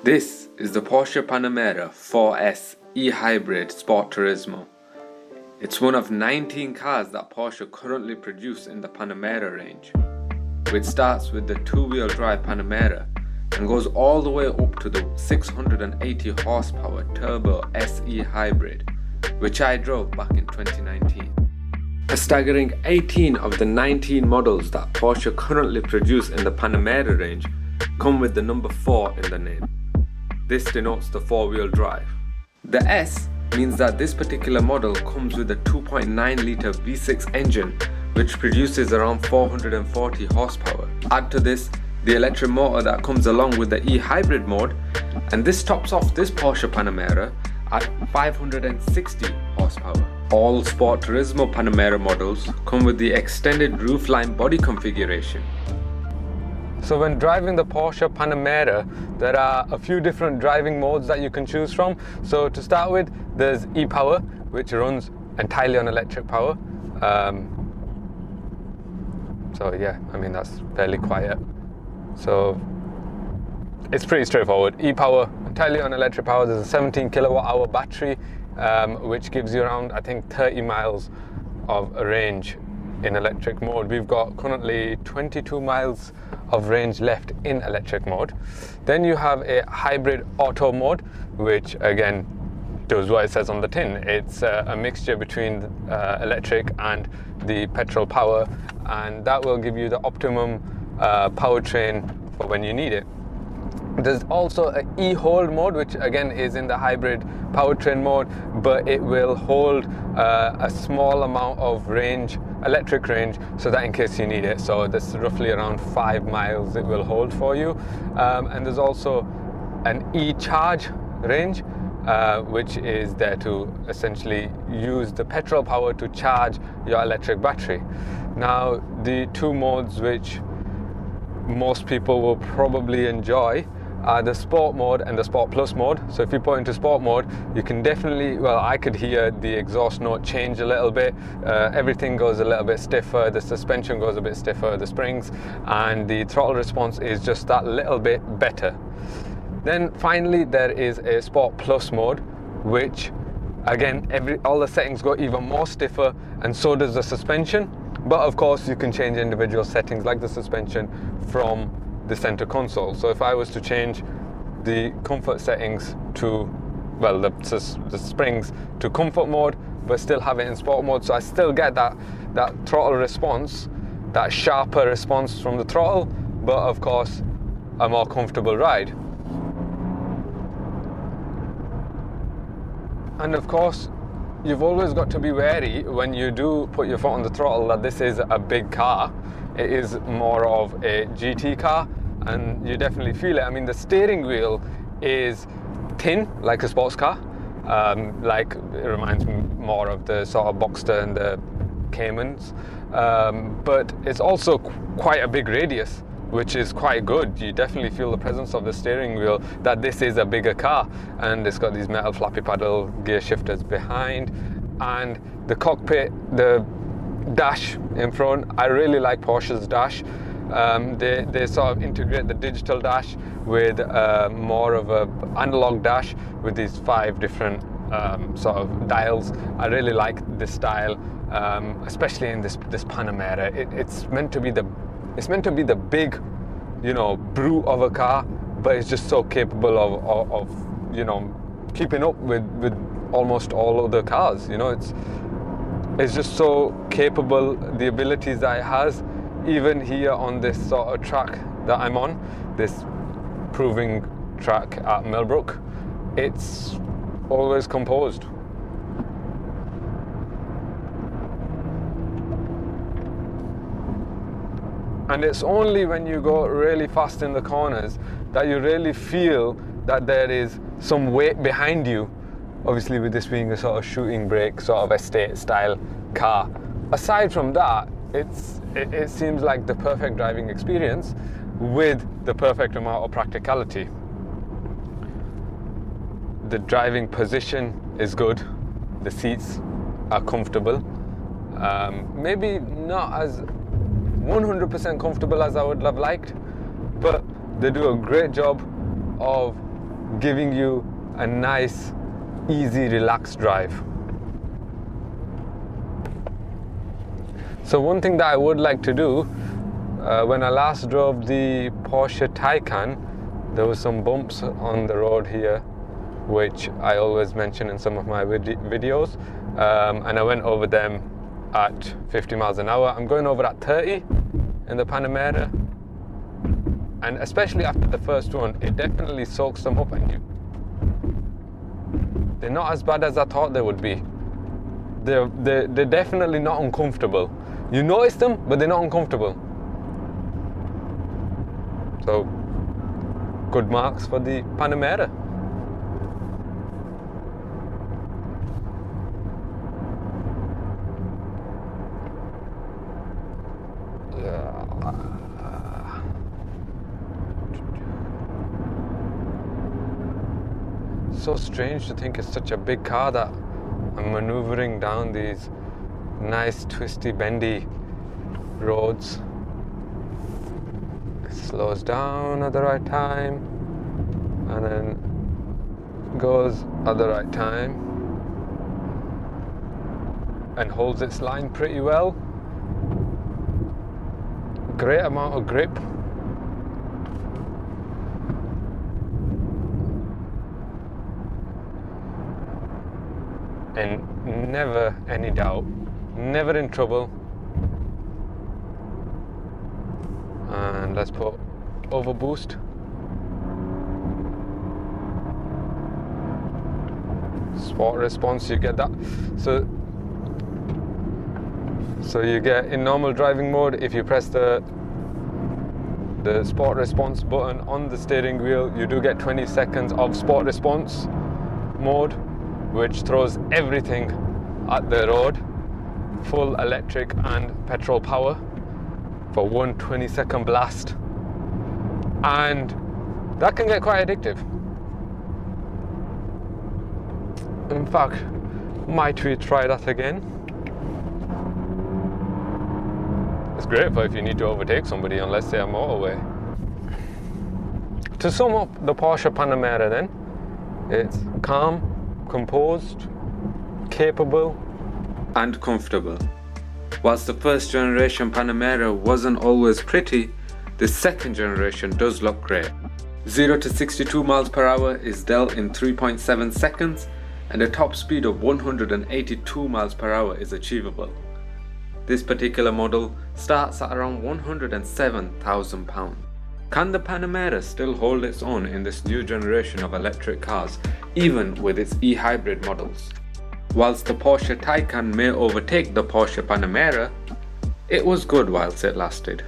This is the Porsche Panamera 4S E-Hybrid Sport Turismo. It's one of 19 cars that Porsche currently produce in the Panamera range, which starts with the two-wheel drive Panamera and goes all the way up to the 680 horsepower turbo SE Hybrid, which I drove back in 2019. A staggering 18 of the 19 models that Porsche currently produce in the Panamera range come with the number 4 in the name. This denotes the four-wheel drive. The S means that this particular model comes with a 2.9 litre V6 engine which produces around 440 horsepower. Add to this the electric motor that comes along with the E-Hybrid mode, and this tops off this Porsche Panamera at 560 horsepower. All Sport Turismo Panamera models come with the extended roofline body configuration. So when driving the Porsche Panamera, there are a few different driving modes that you can choose from. So to start with, there's e-Power, which runs entirely on electric power. So yeah, I mean, that's fairly quiet. So it's pretty straightforward. E-Power, entirely on electric power. There's a 17 kilowatt hour battery, which gives you around, I think, 30 miles of range in electric mode. We've got currently 22 miles of range left in electric mode. Then you have a hybrid auto mode, which again does what it says on the tin. It's a mixture between electric and the petrol power, and that will give you the optimum powertrain for when you need it. There's also an e-hold mode, which again is in the hybrid powertrain mode, but it will hold a small amount of range, electric range, so that in case you need it. So that's roughly around 5 miles it will hold for you. And there's also an e-charge range, which is there to essentially use the petrol power to charge your electric battery. Now, the two modes which most people will probably enjoy are the sport mode and the sport plus mode. So if you put into sport mode, you can definitely, well, I could hear the exhaust note change a little bit. Everything goes a little bit stiffer, the suspension goes a bit stiffer, the springs, and the throttle response is just that little bit better. Then finally there is a sport plus mode, which again, all the settings go even more stiffer, and so does the suspension. But of course you can change individual settings like the suspension from the center console. So if I was to change the comfort settings to, well, the springs to comfort mode, but still have it in sport mode, so I still get that throttle response, that sharper response from the throttle, but of course a more comfortable ride. And of course, you've always got to be wary when you do put your foot on the throttle that this is a big car. It is more of a GT car, and you definitely feel it. I mean, the steering wheel is thin, like a sports car. Like, it reminds me more of the sort of Boxster and the Caymans. But it's also quite a big radius, which is quite good. You definitely feel the presence of the steering wheel, that this is a bigger car. And it's got these metal flappy paddle gear shifters behind. And the cockpit, the dash in front, I really like Porsche's dash. They sort of integrate the digital dash with more of a analog dash with these 5 different sort of dials. I really like this style, especially in this Panamera. It's meant to be the big, brute of a car, but it's just so capable of keeping up with almost all other cars. It's just so capable, the abilities that it has. Even here on this sort of track that I'm on, this proving track at Millbrook, it's always composed. And it's only when you go really fast in the corners that you really feel that there is some weight behind you. Obviously, with this being a sort of shooting brake, sort of estate style car. Aside from that, it seems like the perfect driving experience with the perfect amount of practicality. The driving position is good. The seats are comfortable. Maybe not as 100% comfortable as I would have liked, but they do a great job of giving you a nice, easy, relaxed drive. So one thing that I would like to do, when I last drove the Porsche Taycan, there was some bumps on the road here, which I always mention in some of my videos, and I went over them at 50 miles an hour. I'm going over at 30 in the Panamera, and especially after the first one, it definitely soaks them up, and they're not as bad as I thought they would be. They're definitely not uncomfortable. You notice them, but they're not uncomfortable. So, good marks for the Panamera. So strange to think it's such a big car that I'm maneuvering down these nice twisty bendy roads. It slows down at the right time and then goes at the right time and holds its line pretty well. Great amount of grip. And never any doubt, never in trouble. And let's put over boost. Sport response, you get that. So you get in normal driving mode, if you press the sport response button on the steering wheel, you do get 20 seconds of sport response mode, which throws everything at the road, full electric and petrol power for one 20-second blast, and that can get quite addictive. In fact, might we try that again? It's great for if you need to overtake somebody on, let's say, a motorway. To sum up the Porsche Panamera then, it's calm, composed, capable, and comfortable. Whilst the first generation Panamera wasn't always pretty, the second generation does look great. 0 to 62 miles per hour is dealt in 3.7 seconds, and a top speed of 182 miles per hour is achievable. This particular model starts at around £107,000. Can the Panamera still hold its own in this new generation of electric cars, even with its E-Hybrid models? Whilst the Porsche Taycan may overtake the Porsche Panamera, it was good whilst it lasted.